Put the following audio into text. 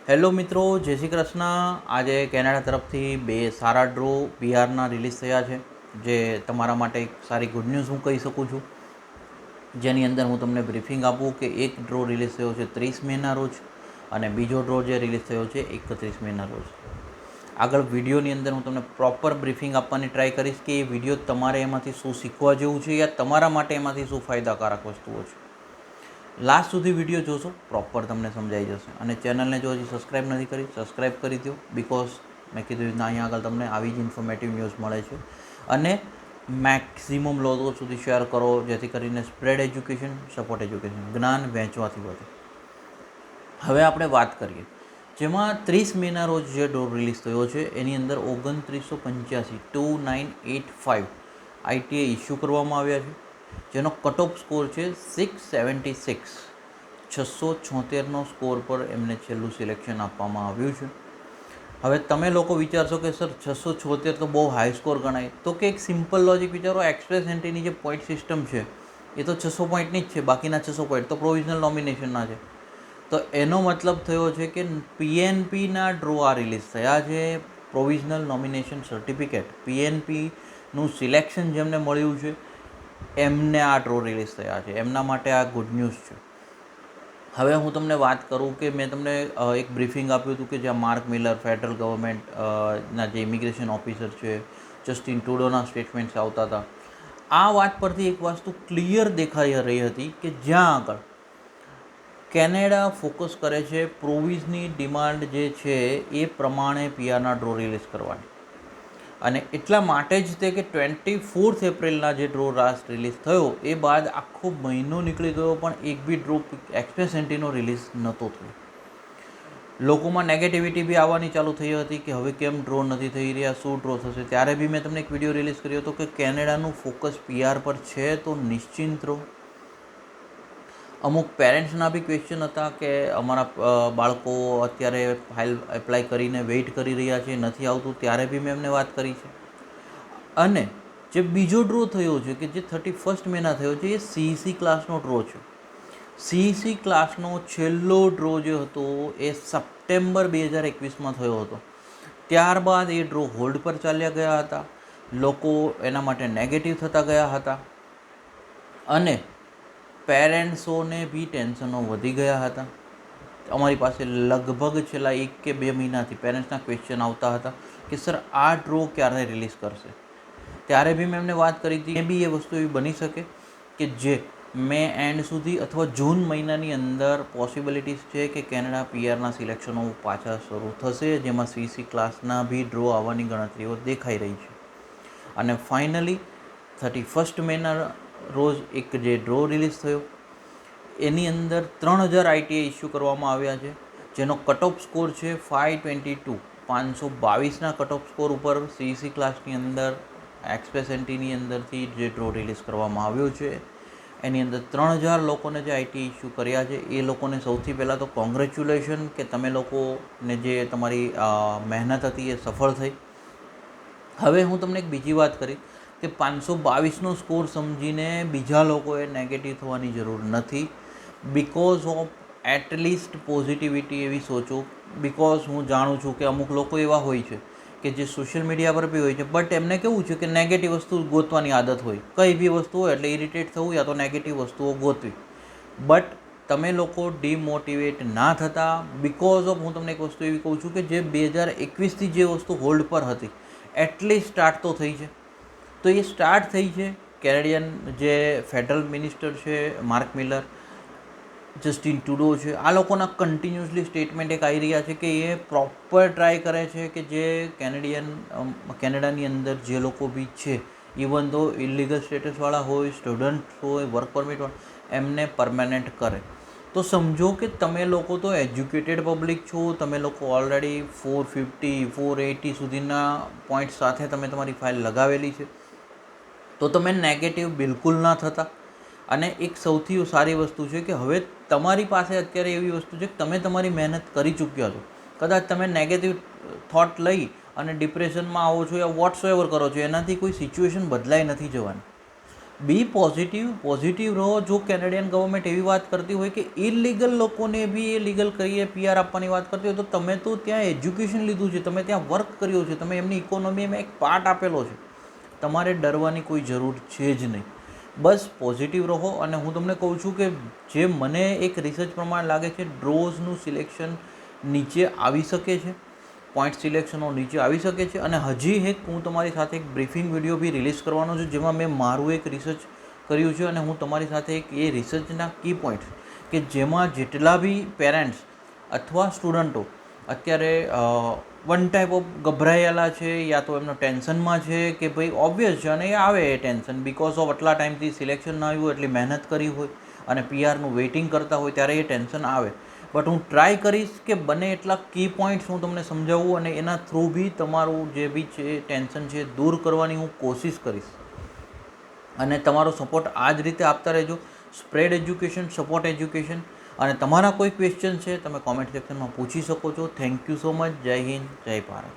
Hello મિત્રો, જય શ્રી કૃષ્ણ। આજે કેનેડા તરફથી બે સારા ડ્રો બિહારના રિલીઝ થયા છે, જે તમારા માટે એક સારી ગુડ ન્યૂઝ હું કહી શકું છું, જેની અંદર હું તમને બ્રીફિંગ આપું કે એક ડ્રો રિલીઝ થયો છે 30 મેના રોજ અને બીજો ડ્રો જે રિલીઝ થયો છે 31 મેના રોજ। આગળ વિડીયોની અંદર હું તમને પ્રોપર બ્રીફિંગ આપવાની ટ્રાય કરીશ કે એ વિડીયો તમારે એમાંથી શું શીખવા જેવું છે યા તમારા માટે એમાંથી શું ફાયદાકારક વસ્તુઓ છે। લાસ્ટ સુધી વિડીયો જોશો, પ્રોપર તમને સમજાઈ જશે। અને ચેનલને જો હજી સબસ્ક્રાઈબ નથી કરી, સબસ્ક્રાઈબ કરી દો, બિકોઝ મેં કીધું રીતના અહીંયા આગળ તમને આવી જ ઇન્ફોર્મેટિવ ન્યૂઝ મળે છે। અને મેક્સિમમ લોકો સુધી શેર કરો, જેથી કરીને સ્પ્રેડ એજ્યુકેશન, સપોર્ટ એજ્યુકેશન, જ્ઞાન વહેંચવાથી વધે। હવે આપણે વાત કરીએ, જેમાં 30 મેના રોજ જે ડ્રો રિલીઝ થયો છે એની અંદર 2985 આઈટીએ ઇસ્યુ કરવામાં આવ્યા છે, જેનો કટ ઓફ સ્કોર છે 676। 676નો સ્કોર પર એમને છેલ્લું સિલેક્શન આપવામાં આવ્યું છે। હવે તમે લોકો વિચારશો કે સર 676 તો બહુ હાઈ સ્કોર ગણાય, તો કે એક સિમ્પલ લોજિક વિચારો, એક્સપ્રેસ એન્ટ્રીની જે પોઈન્ટ સિસ્ટમ છે એ તો 600 પોઈન્ટની જ છે, બાકીના 600 પોઈન્ટ તો પ્રોવિઝનલ નોમિનેશનના છે। તો એનો મતલબ થયો છે કે પીએનપીના ડ્રો આ રિલીઝ થયા છે, પ્રોવિઝનલ નોમિનેશન સર્ટિફિકેટ, પીએનપીનું સિલેક્શન જેમને મળ્યું છે એમને આ ડ્રો રિલીઝ થયા છે, એમના માટે આ ગુડ ન્યૂઝ છે। હવે હું તમને વાત કરું કે મેં તમને એક બ્રીફિંગ આપ્યું હતું કે જ્યાં માર્ક મિલર, ફેડરલ ગવર્મેન્ટના જે ઇમિગ્રેશન ઓફિસર છે, જસ્ટિન ટ્રુડોના સ્ટેટમેન્ટ્સ આવતા હતા। આ વાત પરથી એક વસ્તુ ક્લિયર દેખાઈ રહી હતી કે જ્યાં આગળ કેનેડા ફોકસ કરે છે પ્રોવિઝની ડિમાન્ડ જે છે એ પ્રમાણે પીઆરના ડ્રો રિલીઝ કરવાની, અને એટલા માટે જ તે કે 24 એપ્રિલના જે ડ્રો લાસ્ટ રિલીઝ થયો એ બાદ આખો મહિનો નીકળી ગયો પણ એક બી ડ્રો એક્સપ્રેસ એન્ટ્રીનો રિલીઝ નહોતો થયો। લોકોમાં નેગેટિવિટી બી આવવાની ચાલુ થઈ હતી કે હવે કેમ ડ્રો નથી થઈ રહ્યા, શું ડ્રો થશે। ત્યારે બી મેં તમને એક વિડીયો રિલીઝ કર્યો હતો કે કેનેડાનું ફોકસ પીઆર પર છે તો નિશ્ચિંત રહો। અમુક પેરેન્ટ્સના બી ક્વેશ્ચન હતા કે અમારા બાળકો અત્યારે ફાઇલ એપ્લાય કરીને વેઇટ કરી રહ્યા છે, નથી આવતું, ત્યારે બી મેં એમને વાત કરી છે। અને જે બીજો ડ્રો થયો છે કે જે 31 મેના થયો છે એ સીઈસી ક્લાસનો ડ્રો છે। સીઈસી ક્લાસનો છેલ્લો ડ્રો જે હતો એ સપ્ટેમ્બર 2021માં થયો હતો। ત્યારબાદ એ ડ્રો હોલ્ડ પર ચાલ્યા ગયા હતા, લોકો એના માટે નેગેટિવ થતા ગયા હતા, અને પેરેન્ટ્સોને બી ટેન્શનો વધી ગયા હતા। અમારી પાસે લગભગ છેલ્લા 1 કે 2 મહિનાથી પેરેન્ટ્સના ક્વેશ્ચન આવતા હતા કે સર આ ડ્રો ક્યારે રિલીઝ કરશે। ત્યારે બી મેં એમને વાત કરી હતી, એ બી એ વસ્તુ એવી બની શકે કે જે મે એન્ડ સુધી અથવા જૂન મહિનાની અંદર પોસિબિલિટીઝ છે કે કેનેડા પીઆરના સિલેક્શનો પાછા શરૂ થશે, જેમાં સીસી ક્લાસના બી ડ્રો આવવાની ગણતરીઓ દેખાઈ રહી છે। અને ફાઇનલી 31 મેના રોજ એક જે ડ્રો રિલીઝ થયો એની અંદર 3000 આઈટીએ ઇસ્યુ કરવામાં આવ્યા છે, જેનો કટ ઓફ સ્કોર છે 522। 522ના કટ ઓફ સ્કોર ઉપર સીઈસી ક્લાસની અંદર એક્સપ્રેસ એન્ટ્રીની અંદરથી જે ડ્રો રિલીઝ કરવામાં આવ્યો છે એની અંદર 3000 લોકોને જે આઈટી ઇસ્યુ કર્યા છે એ લોકોને સૌથી પહેલાં તો કોંગ્રેચ્યુલેશન કે તમે લોકોને જે તમારી મહેનત હતી એ સફળ થઈ। હવે હું તમને એક બીજી વાત કરી કે 522નો સ્કોર સમજીને બીજા લોકોએ નેગેટિવ થવાની જરૂર નથી, બિકોઝ ઓફ એટલીસ્ટ પોઝિટિવિટી એવી સોચો, બિકોઝ હું જાણું છું કે અમુક લોકો એવા હોય છે કે જે સોશિયલ મીડિયા પર બી હોય છે, બટ એમને કેવું છે કે નેગેટિવ વસ્તુ ગોતવાની આદત હોય, કંઈ બી વસ્તુ હોય એટલે ઇરિટેટ થવું યા તો નેગેટિવ વસ્તુઓ ગોતવી। બટ તમે લોકો ડિમોટિવેટ ના થતા, બિકોઝ ઓફ હું તમને એક વસ્તુ એવી કહું છું કે જે 2021થી જે વસ્તુ હોલ્ડ પર હતી એટલીસ્ટ સ્ટાર્ટ તો થઈ છે, તો એ સ્ટાર્ટ થઈ છે। કેનેડિયન જે ફેડરલ મિનિસ્ટર છે માર્ક મિલર, જસ્ટિન ટ્રુડો છે, આ લોકોના કન્ટિન્યુઅસલી સ્ટેટમેન્ટ એક આવી રહ્યા છે કે એ પ્રોપર ટ્રાય કરે છે કે જે કેનેડાની અંદર જે લોકો બી છે, ઇવન તો ઇલીગલ સ્ટેટસવાળા હોય, સ્ટુડન્ટ હોય, વર્ક પરમિટવાળા, એમને પરમેનન્ટ કરે। તો સમજો કે તમે લોકો તો એજ્યુકેટેડ પબ્લિક છો, તમે લોકો ઓલરેડી 450 480 સુધીના પોઈન્ટ સાથે તમે તમારી ફાઇલ લગાવેલી છે, તો તમે નેગેટિવ બિલકુલ ના થતા। અને એક સૌથી સારી વસ્તુ છે કે હવે તમારી પાસે અત્યારે એવી વસ્તુ છે કે તમે તમારી મહેનત કરી ચૂક્યા છો। કદાચ તમે નેગેટિવ થોટ લઈ અને ડિપ્રેશનમાં આવો છો યા વોટ્સ એવર કરો છો, એનાથી કોઈ સિચ્યુએશન બદલાઈ નથી જવાની। બી પોઝિટિવ રહો. જો કેનેડિયન ગવર્મેન્ટ એવી વાત કરતી હોય કે ઇલીગલ લોકોને બી એ લીગલ કરીએ PR આપવાની વાત કરતી હોય, તો તમે તો ત્યાં એજ્યુકેશન લીધું છે, તમે ત્યાં વર્ક કર્યો છે, તમે એમની ઇકોનોમીમાં એક પાર્ટ આપેલો છે, તમારે ડરવાની કોઈ જરૂર છે જ નહીં. બસ પોઝિટિવ રહો. અને હું તમને કહું છું કે જે મને એક રિસર્ચ પ્રમાણે લાગે છે, ડ્રોઝનું સિલેક્શન નીચે આવી શકે છે, પોઈન્ટ સિલેક્શનો નીચે આવી શકે છે. અને હજી એક હું તમારી સાથે એક બ્રીફિંગ વિડીયો બી રિલીઝ કરવાનો છું, જેમાં મેં મારું એક રિસર્ચ કર્યું છે અને હું તમારી સાથે એક એ રિસર્ચના કી પોઈન્ટ્સ કે જેમાં જેટલા બી પેરેન્ટ્સ અથવા સ્ટુડન્ટો અત્યારે વન ટાઈપ ઓફ ગભરાયેલા છે, યા તો એમનો ટેન્શનમાં છે કે ભાઈ ઓબ્વિયસ છે, અને એ આવે એ ટેન્શન બિકોઝ ઓફ આટલા ટાઈમથી સિલેક્શન ના આવ્યું, એટલી મહેનત કરી હોય અને PRનું વેઇટિંગ કરતા હોય, ત્યારે એ ટેન્શન આવે. બટ હું ટ્રાય કરીશ કે બને એટલા કી પોઈન્ટ્સ હું તમને સમજાવું અને એના થ્રુ બી તમારું જે બી છે ટેન્શન છે દૂર કરવાની હું કોશિશ કરીશ. અને તમારો સપોર્ટ આ જ રીતે આપતા રહેજો. Spread education, support education. અને તમારા કોઈ ક્વેશ્ચન છે તમે કોમેન્ટ સેક્શનમાં પૂછી શકો છો. Thank you so much. જય હિન્દ, જય ભારત.